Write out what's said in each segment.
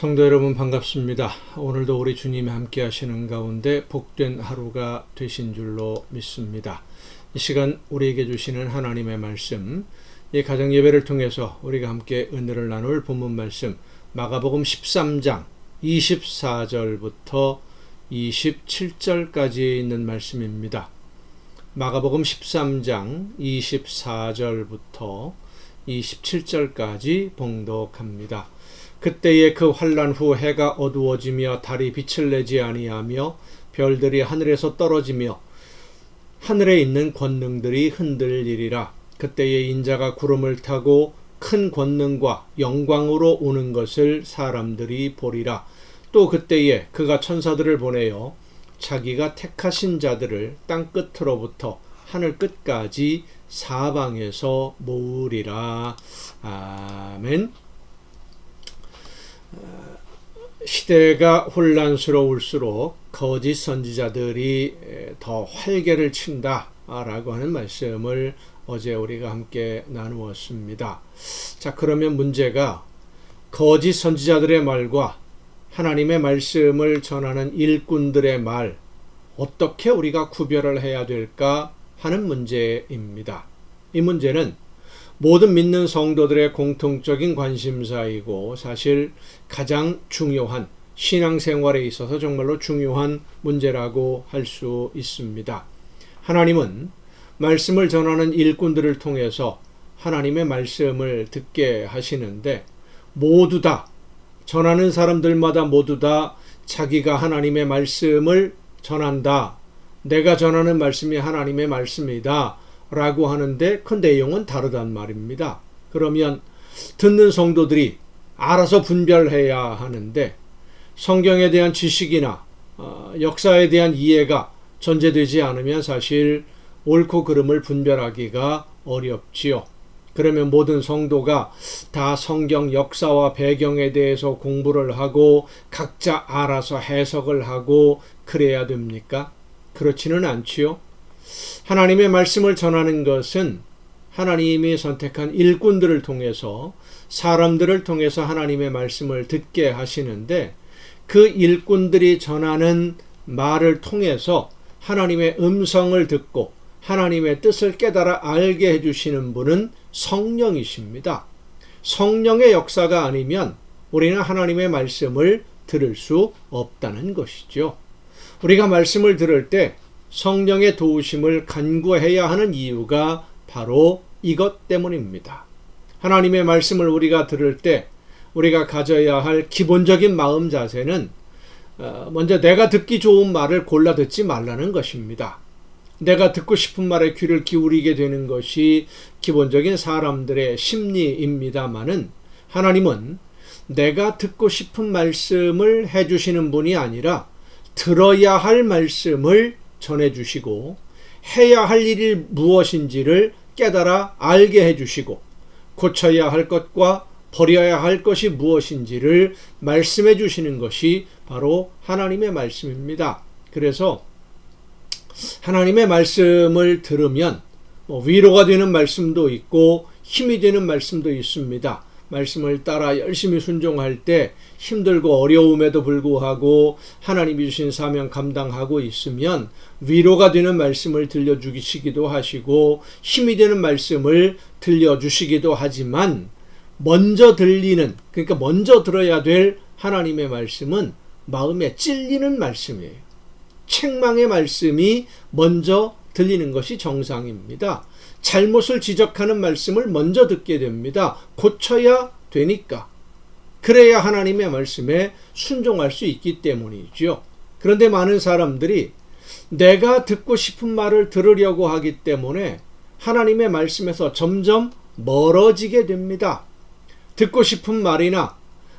성도 여러분 반갑습니다. 오늘도 우리 주님이 함께 하시는 가운데 복된 하루가 되신 줄로 믿습니다. 이 시간 우리에게 주시는 하나님의 말씀, 이 가정 예배를 통해서 우리가 함께 은혜를 나눌 본문 말씀 마가복음 13장 24절부터 27절까지 있는 말씀입니다. 마가복음 13장 24절부터 27절까지 봉독합니다. 그때에 그 환난 후 해가 어두워지며 달이 빛을 내지 아니하며 별들이 하늘에서 떨어지며 하늘에 있는 권능들이 흔들리리라. 그때에 인자가 구름을 타고 큰 권능과 영광으로 오는 것을 사람들이 보리라. 또 그때에 그가 천사들을 보내어 자기가 택하신 자들을 땅 끝으로부터 하늘 끝까지 사방에서 모으리라. 아멘. 시대가 혼란스러울수록 거짓 선지자들이 더 활개를 친다라고 하는 말씀을 어제 우리가 함께 나누었습니다. 자, 그러면 문제가 거짓 선지자들의 말과 하나님의 말씀을 전하는 일꾼들의 말, 어떻게 우리가 구별을 해야 될까 하는 문제입니다. 이 문제는 모든 믿는 성도들의 공통적인 관심사이고 사실 가장 중요한 신앙생활에 있어서 정말로 중요한 문제라고 할 수 있습니다. 하나님은 말씀을 전하는 일꾼들을 통해서 하나님의 말씀을 듣게 하시는데 모두 다 전하는 사람들마다 모두 다 자기가 하나님의 말씀을 전한다. 내가 전하는 말씀이 하나님의 말씀이다. 라고 하는데 그 내용은 다르단 말입니다. 그러면 듣는 성도들이 알아서 분별해야 하는데 성경에 대한 지식이나 역사에 대한 이해가 전제되지 않으면 사실 옳고 그름을 분별하기가 어렵지요. 그러면 모든 성도가 다 성경 역사와 배경에 대해서 공부를 하고 각자 알아서 해석을 하고 그래야 됩니까? 그렇지는 않지요. 하나님의 말씀을 전하는 것은 하나님이 선택한 일꾼들을 통해서 사람들을 통해서 하나님의 말씀을 듣게 하시는데 그 일꾼들이 전하는 말을 통해서 하나님의 음성을 듣고 하나님의 뜻을 깨달아 알게 해주시는 분은 성령이십니다. 성령의 역사가 아니면 우리는 하나님의 말씀을 들을 수 없다는 것이죠. 우리가 말씀을 들을 때 성령의 도우심을 간구해야 하는 이유가 바로 이것 때문입니다. 하나님의 말씀을 우리가 들을 때 우리가 가져야 할 기본적인 마음 자세는 먼저 내가 듣기 좋은 말을 골라 듣지 말라는 것입니다. 내가 듣고 싶은 말에 귀를 기울이게 되는 것이 기본적인 사람들의 심리입니다마는 하나님은 내가 듣고 싶은 말씀을 해주시는 분이 아니라 들어야 할 말씀을 전해주시고 해야 할 일이 무엇인지를 깨달아 알게 해주시고 고쳐야 할 것과 버려야 할 것이 무엇인지를 말씀해 주시는 것이 바로 하나님의 말씀입니다. 그래서 하나님의 말씀을 들으면 위로가 되는 말씀도 있고 힘이 되는 말씀도 있습니다. 말씀을 따라 열심히 순종할 때 힘들고 어려움에도 불구하고 하나님이 주신 사명 감당하고 있으면 위로가 되는 말씀을 들려주시기도 하시고 힘이 되는 말씀을 들려주시기도 하지만 먼저 들리는, 그러니까 먼저 들어야 될 하나님의 말씀은 마음에 찔리는 말씀이에요. 책망의 말씀이 먼저 들리는 것이 정상입니다. 잘못을 지적하는 말씀을 먼저 듣게 됩니다. 고쳐야 되니까. 그래야 하나님의 말씀에 순종할 수 있기 때문이죠. 그런데 많은 사람들이 내가 듣고 싶은 말을 들으려고 하기 때문에 하나님의 말씀에서 점점 멀어지게 됩니다. 듣고 싶은 말이나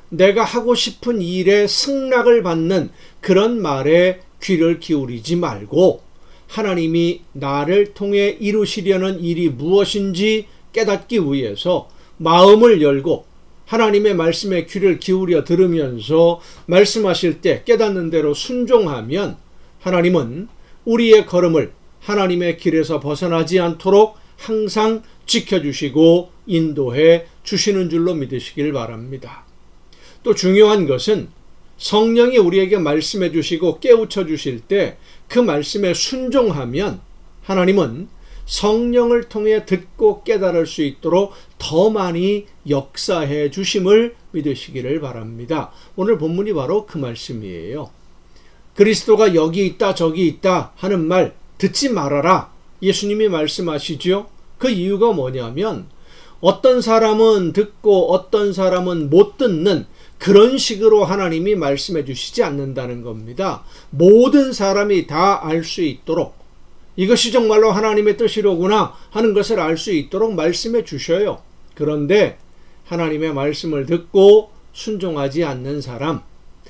내가 하고 싶은 일에 승낙을 받는 그런 말에 귀를 기울이지 말고 하나님이 나를 통해 이루시려는 일이 무엇인지 깨닫기 위해서 마음을 열고 하나님의 말씀에 귀를 기울여 들으면서 말씀하실 때 깨닫는 대로 순종하면 하나님은 우리의 걸음을 하나님의 길에서 벗어나지 않도록 항상 지켜주시고 인도해 주시는 줄로 믿으시길 바랍니다. 또 중요한 것은 성령이 우리에게 말씀해 주시고 깨우쳐 주실 때 그 말씀에 순종하면 하나님은 성령을 통해 듣고 깨달을 수 있도록 더 많이 역사해 주심을 믿으시기를 바랍니다. 오늘 본문이 바로 그 말씀이에요. 그리스도가 여기 있다 저기 있다 하는 말 듣지 말아라. 예수님이 말씀하시죠. 그 이유가 뭐냐면 어떤 사람은 듣고 어떤 사람은 못 듣는 그런 식으로 하나님이 말씀해 주시지 않는다는 겁니다. 모든 사람이 다 알 수 있도록 이것이 정말로 하나님의 뜻이로구나 하는 것을 알 수 있도록 말씀해 주셔요. 그런데 하나님의 말씀을 듣고 순종하지 않는 사람,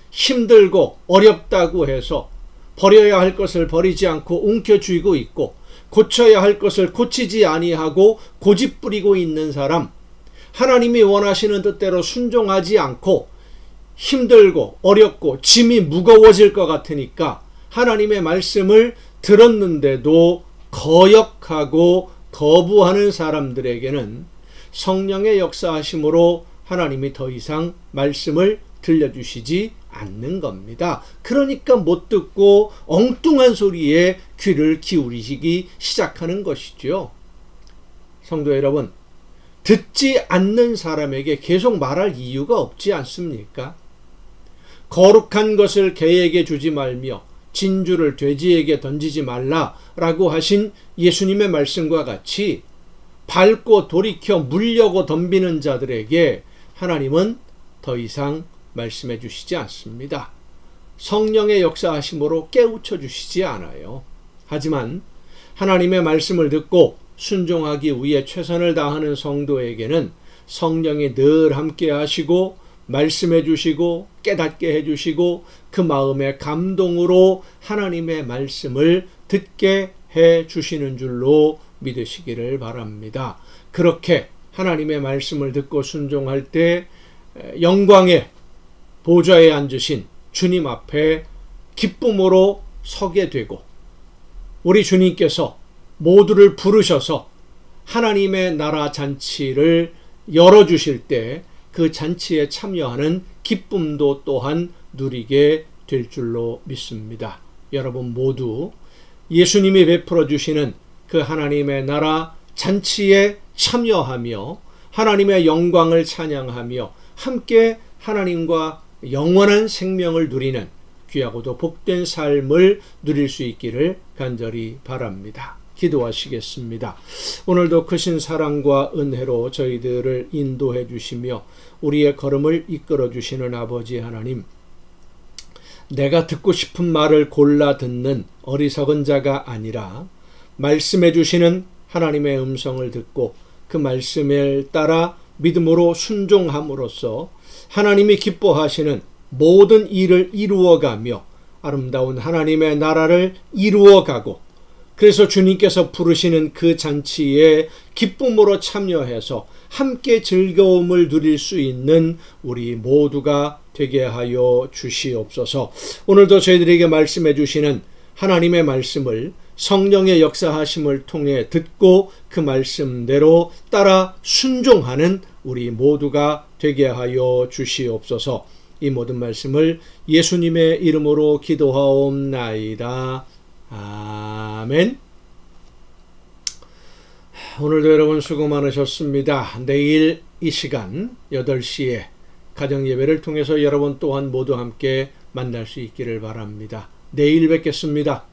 힘들고 어렵다고 해서 버려야 할 것을 버리지 않고 움켜쥐고 있고 고쳐야 할 것을 고치지 아니하고 고집부리고 있는 사람, 하나님이 원하시는 뜻대로 순종하지 않고 힘들고 어렵고 짐이 무거워질 것 같으니까 하나님의 말씀을 들었는데도 거역하고 거부하는 사람들에게는 성령의 역사하심으로 하나님이 더 이상 말씀을 들려주시지 않는 겁니다. 그러니까 못 듣고 엉뚱한 소리에 귀를 기울이시기 시작하는 것이죠. 성도 여러분, 듣지 않는 사람에게 계속 말할 이유가 없지 않습니까? 거룩한 것을 개에게 주지 말며 진주를 돼지에게 던지지 말라라고 하신 예수님의 말씀과 같이 밟고 돌이켜 물려고 덤비는 자들에게 하나님은 더 이상 말씀해 주시지 않습니다. 성령의 역사하심으로 깨우쳐 주시지 않아요. 하지만 하나님의 말씀을 듣고 순종하기 위해 최선을 다하는 성도에게는 성령이 늘 함께 하시고 말씀해 주시고 깨닫게 해 주시고 그 마음의 감동으로 하나님의 말씀을 듣게 해 주시는 줄로 믿으시기를 바랍니다. 그렇게 하나님의 말씀을 듣고 순종할 때 영광의 보좌에 앉으신 주님 앞에 기쁨으로 서게 되고 우리 주님께서 모두를 부르셔서 하나님의 나라 잔치를 열어주실 때 그 잔치에 참여하는 기쁨도 또한 누리게 될 줄로 믿습니다. 여러분 모두 예수님이 베풀어 주시는 그 하나님의 나라 잔치에 참여하며 하나님의 영광을 찬양하며 함께 하나님과 영원한 생명을 누리는 귀하고도 복된 삶을 누릴 수 있기를 간절히 바랍니다. 기도하시겠습니다. 오늘도 크신 사랑과 은혜로 저희들을 인도해 주시며 우리의 걸음을 이끌어 주시는 아버지 하나님, 내가 듣고 싶은 말을 골라 듣는 어리석은 자가 아니라 말씀해 주시는 하나님의 음성을 듣고 그 말씀을 따라 믿음으로 순종함으로써 하나님이 기뻐하시는 모든 일을 이루어가며 아름다운 하나님의 나라를 이루어가고 그래서 주님께서 부르시는 그 잔치에 기쁨으로 참여해서 함께 즐거움을 누릴 수 있는 우리 모두가 되게 하여 주시옵소서. 오늘도 저희들에게 말씀해 주시는 하나님의 말씀을 성령의 역사하심을 통해 듣고 그 말씀대로 따라 순종하는 우리 모두가 되게 하여 주시옵소서. 이 모든 말씀을 예수님의 이름으로 기도하옵나이다. 아멘. 오늘도 여러분 수고 많으셨습니다. 내일 이 시간 8시에 가정예배를 통해서 여러분 또한 모두 함께 만날 수 있기를 바랍니다. 내일 뵙겠습니다.